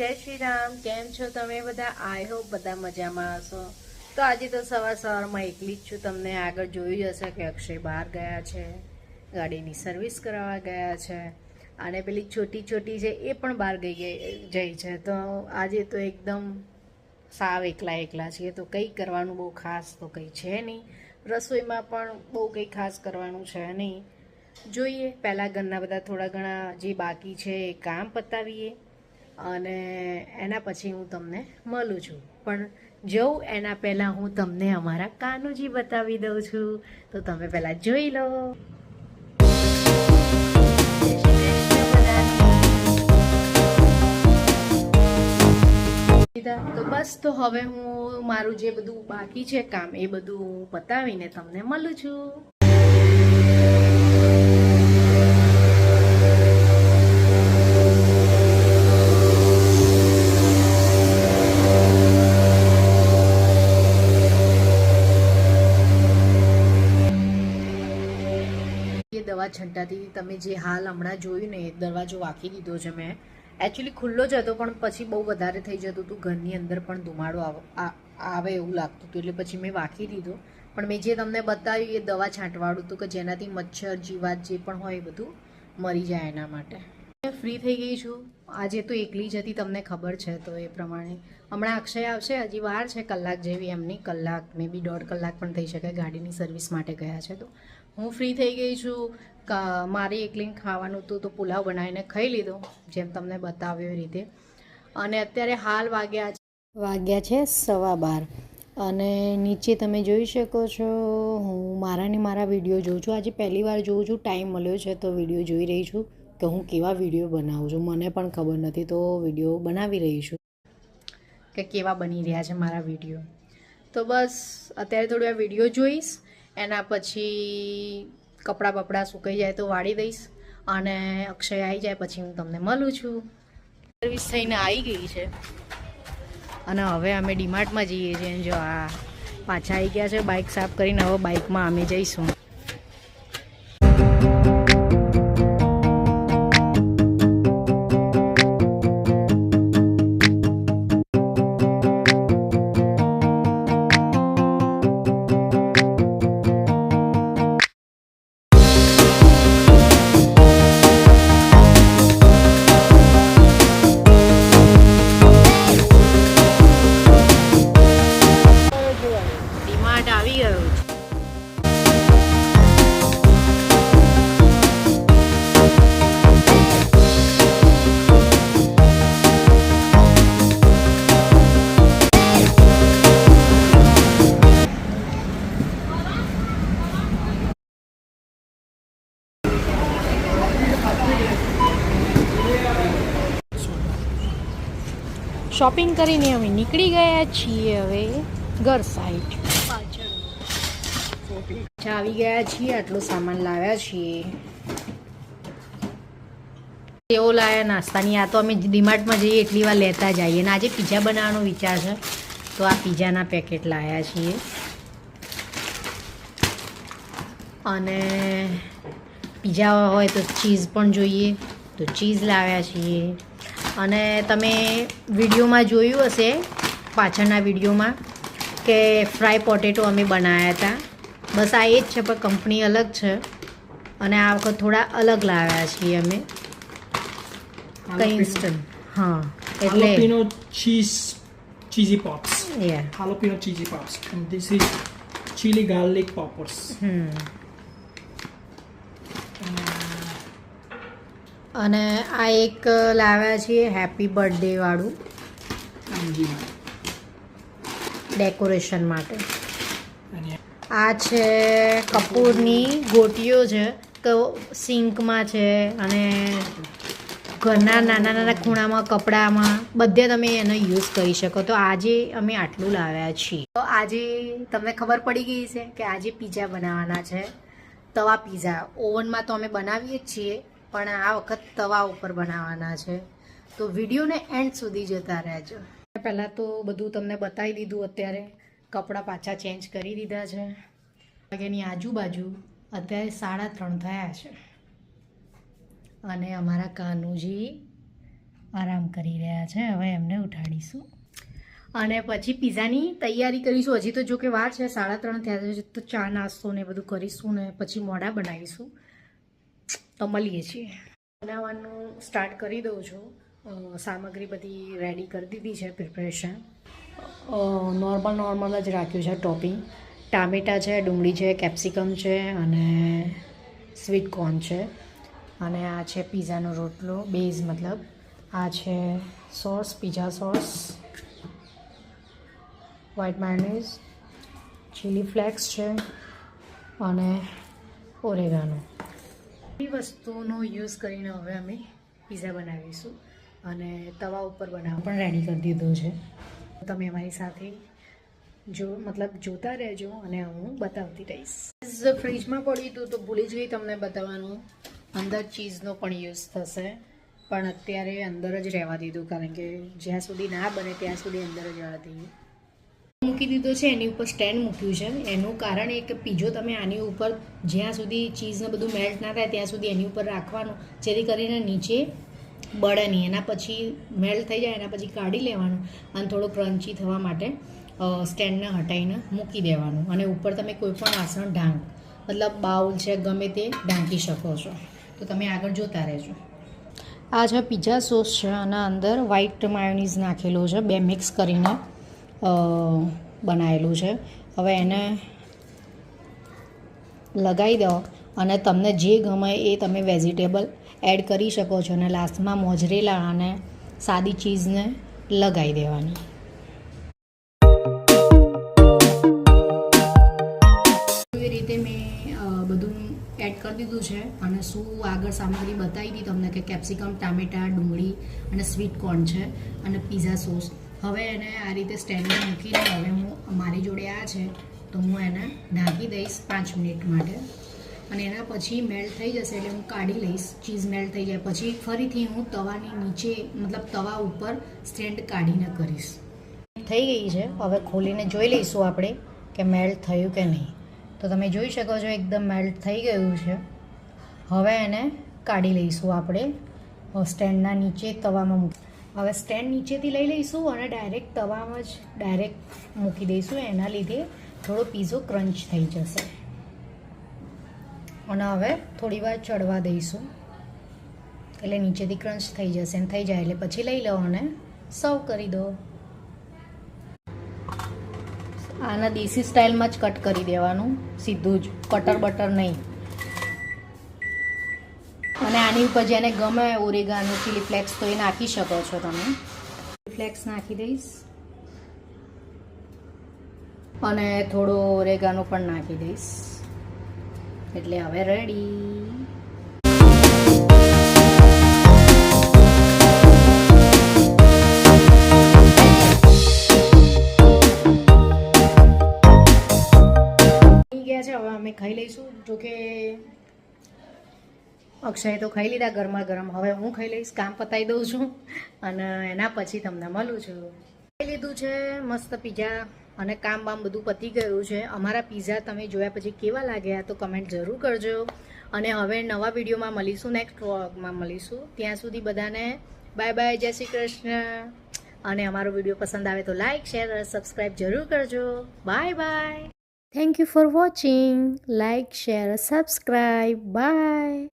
જય શ્રી રામ. કેમ છો તમે બધા? આઈ હોપ બધા મજામાં હશો. તો આજે તો સવારમાં એકલી જ છું. તમને આગળ જોયું હશે કે અક્ષય બહાર ગયા છે, ગાડીની સર્વિસ કરાવવા ગયા છે, અને પેલી છોટી છે એ પણ બહાર જઈ છે. તો આજે તો એકદમ સાવ એકલા છીએ. તો કંઈ કરવાનું બહુ ખાસ તો કંઈ છે નહીં. રસોઈમાં પણ બહુ કંઈ ખાસ કરવાનું છે નહીં. જોઈએ પહેલાં ઘરના બધા થોડા ઘણા જે બાકી છે એ કામ પતાવીએ અને એના પછી હું તમને મળું છું. પણ જવું એના પહેલાં હું તમને અમારા કાનુજી બતાવી દઉં છું. તો તમે પહેલાં જોઈ લો. તો બસ, તો હવે હું મારું જે બધું બાકી છે કામ એ બધું પતાવીને તમને મળું છું. દવા છંટાતી તમે જે હાલ હમણાં જોયું ને એ દરવાજો વાંકી દીધો છે મેં. એકચ્યુઅલી ખુલ્લો જ હતો પણ પછી બહુ વધારે થઈ જતું હતું, ઘરની અંદર પણ ધુમાડો આવે એવું લાગતું હતું, એટલે પછી મેં વાંકી દીધો. પણ મેં જે તમને બતાવ્યું એ દવા છાંટવાળું હતું કે જેનાથી મચ્છર જીવાત જે પણ હોય એ બધું મરી જાય એના માટે. ફ્રી થઈ ગઈ છું. આજે તો એકલી જ હતી, તમને ખબર છે. તો એ પ્રમાણે હમણાં અક્ષય આવશે, હજી વાર છે કલાક જેવી એમની, કલાક મે બી 1.5 કલાક પણ થઈ શકે. ગાડીની સર્વિસ માટે ગયા છે. તો હું ફ્રી થઈ ગઈ છું. મારી એકલીને ખાવાનું હતું તો પુલાવ બનાવીને ખાઈ લીધો, જેમ તમને બતાવ્યો એ રીતે. અને અત્યારે હાલ વાગ્યા છે 12:15 અને નીચે તમે જોઈ શકો છો હું મારા વિડીયો જોઉં છું. આજે પહેલી વાર જોઉં છું, ટાઈમ મળ્યો છે તો વિડીયો જોઈ રહી છું કે હું કેવા વિડીયો બનાવું છું. મને પણ ખબર નથી તો વિડીયો બનાવી રહી છું કે કેવા બની રહ્યા છે મારા વિડીયો. તો બસ અત્યારે થોડું આ વિડીયો જોઈશ, એના પછી કપડાં બપડા સુકાઈ જાય તો વાળી દઈશ, અને અક્ષય આવી જાય પછી હું તમને મળું છું. સર્વિસ થઈને આવી ગઈ છે અને હવે અમે ડીમાર્ટમાં જઈએ છીએ. જો આ પાછા આવી ગયા છે બાઇક સાફ કરીને. હવે બાઇકમાં અમે જઈશું. આવી ગયો છે. શોપિંગ કરીને અમે નીકળી ગયા છીએ હવે ઘર સાઈડ. આવી ગયા છીએ, આટલો સામાન લાવ્યા છીએ. એવો લાવ્યા નાસ્તાની. આ તો અમે ડીમાર્ટમાં જઈએ એટલી વાર લેતા જઈએ. અને આજે પીઝા બનાવવાનો વિચાર છે તો આ પીઝાના પેકેટ લાવ્યા છીએ. અને પીઝા હોય તો ચીઝ પણ જોઈએ તો ચીઝ લાવ્યા છીએ. અને તમે વિડીયોમાં જોયું હશે, પાછળના વિડીયોમાં, કે ફ્રાય પોટેટો અમે બનાવ્યા હતા. બસ આ એ જ છે, પણ કંપની અલગ છે અને આ વખત થોડા અલગ લાવ્યા છીએ અમે. કંઈ હા, એટલે cheesy pops. Yeah. Jalapeno cheesy pops. And this is chili garlic poppers. અને આ એક લાવ્યા છીએ હેપી બર્થડે વાળું ડેકોરેશન માટે. આ છે કપૂરની ગોટીઓ છે, તો સિંકમાં છે અને ઘરના નાના ખૂણામાં, કપડામાં, બધે તમે એનો યુઝ કરી શકો. તો આજે અમે આટલું લાવ્યા છીએ. તો આજે તમને ખબર પડી ગઈ છે કે આજે પીઝા બનાવવાના છે. તવા પીઝા. ઓવનમાં તો અમે બનાવીએ જ છીએ, પણ આ વખત તવા ઉપર બનાવવાના છે. તો વિડીયોને એન્ડ સુધી જતા રહેજો. પહેલાં તો બધું તમને બતાવી દીધું. અત્યારે કપડાં પાછા ચેન્જ કરી દીધા છે. વાગ્યાની આજુબાજુ અત્યારે 3:30 થયા છે. અને અમારા કાનુજી આરામ કરી રહ્યા છે. હવે એમને ઉઠાડીશું અને પછી પીઝાની તૈયારી કરીશું. હજી તો જો કે વાર છે, 3:30 થયા છે, તો ચા નાસ્તો ને બધું કરીશું ને પછી મોડા બનાવીશું. તો મળીએ છીએ. બનાવવાનું સ્ટાર્ટ કરી દઉં છું. સામગ્રી બધી રેડી કરી દીધી છે, પ્રિપરેશન નોર્મલ જ રાખ્યું છે. ટોપિંગ ટામેટાં છે, ડુંગળી છે, કેપ્સિકમ છે અને સ્વીટ કોર્ન છે. અને આ છે પીઝાનો રોટલો, બેઝ મતલબ. આ છે sauce, pizza sauce, white mayonnaise, chilli flakes છે અને ઓરેગાનો. એ વસ્તુનો યુઝ કરીને હવે અમે પીઝા બનાવીશું અને તવા ઉપર બનાવવા પણ રેડી કરી દીધો છે. તમે અમારી સાથે જોતા રહેજો અને હું બતાવતી રહીશ. ફ્રીજમાં પડ્યું હતું તો ભૂલી જ ગઈ તમને બતાવવાનું. અંદર ચીઝનો પણ યુઝ થશે, પણ અત્યારે અંદર જ રહેવા દીધું, કારણ કે જ્યાં સુધી ના બને ત્યાં સુધી અંદર જ રહેવા દઈએ. મૂકી દીધો છે, એની ઉપર સ્ટેન્ડ મૂક્યું છે. એનું કારણ એ કે પીઝો તમે આની ઉપર જ્યાં સુધી ચીઝને બધું મેલ્ટ ના થાય ત્યાં સુધી એની ઉપર રાખવાનું, જેથી કરીને નીચે બળે નહીં. એના પછી મેલ્ટ થઈ જાય, એના પછી કાઢી લેવાનું અને થોડો ક્રન્ચી થવા માટે સ્ટેન્ડને હટાવીને મૂકી દેવાનું. અને ઉપર તમે કોઈ પણ વાસણ મતલબ બાઉલ છે, ગમે તે ઢાંકી શકો છો. તો તમે આગળ જોતા રહેજો. આ છે પીઝા સોસ છે અને અંદર વ્હાઈટ માયોનીઝ નાખેલો છે, 2 મિક્સ કરીને બનાવેલું છે. હવે એને લગાવી દો અને તમને જે ગમે એ તમે વેજીટેબલ એડ કરી શકો છો. અને લાસ્ટમાં મોઝરેલા અને સાદી ચીઝને લગાવી દેવાની. એવી રીતે મેં બધું એડ કરી દીધું છે. અને શું આગળ સામગ્રી બતાવી હતી તમને કે કેપ્સિકમ, ટામેટાં, ડુંગળી અને સ્વીટ કોર્ન છે અને પીઝા સોસ. હવે એને આ રીતે સ્ટેન્ડમાં મૂકીને હવે મારી જોડે આ છે તો હું એને ઢાંકી દઈશ 5 મિનિટ માટે. અને એના પછી મેલ્ટ થઈ જશે એટલે હું કાઢી લઈશ. ચીઝ મેલ્ટ થઈ જાય પછી ફરીથી હું તવાની નીચે મતલબ તવા ઉપર સ્ટેન્ડ કાઢીને કરીશ. થઈ ગઈ છે. હવે ખોલીને જોઈ લઈશું આપણે કે મેલ્ટ થયું કે નહીં. તો તમે જોઈ શકો છો એકદમ મેલ્ટ થઈ ગયું છે. હવે એને કાઢી લઈશું આપણે સ્ટેન્ડના નીચે તવામાં મૂકી. હવે સ્ટેન્ડ નીચેથી લઈ લઈશું અને ડાયરેક્ટ તવામાં જ મૂકી દઈશું. એના લીધે થોડો પીઝો ક્રંચ થઈ જશે. અને હવે થોડી વાર ચડવા દઈશું એટલે નીચેથી ક્રંચ થઈ જશે. અને થઈ જાય એટલે પછી લઈ લો અને સર્વ કરી દો. આના દેશી સ્ટાઇલમાં જ કટ કરી દેવાનું, સીધું જ, કટર બટર નહીં. અને આની ઉપર જેને ગમે ઓરેગાનો, ચીલી ફ્લેક્સ તો એ નાખી શકો છો તમે. ફ્લેક્સ નાખી દઈશ અને થોડો ઓરેગાનો પણ નાખી દઈશ એટલે હવે રેડી. ગયા છે. હવે અમે ખાઈ લઈશું. જોકે અક્ષય તો ખાઈ લીધા ગરમા ગરમ. હવે હું ખાઈ લઈશ, કામ પતાવી દઉં છું અને એના પછી તમને મળું છું. ખાઈ લીધું છે મસ્ત પીઝા અને કામ બામ બધું પતી ગયું છે. અમારા પીઝા તમે જોયા પછી કેવા લાગ્યા તો કમેન્ટ જરૂર કરજો. અને હવે નવા વિડીયોમાં મળીશું, નેક્સ્ટ વ્લોગમાં મળીશું. ત્યાં સુધી બધાને બાય બાય, જય શ્રી કૃષ્ણ. અને અમારો વિડીયો પસંદ આવે તો લાઇક, શેર અને સબસ્ક્રાઈબ જરૂર કરજો. Bye bye. Thank you for watching. Like, share, subscribe. By.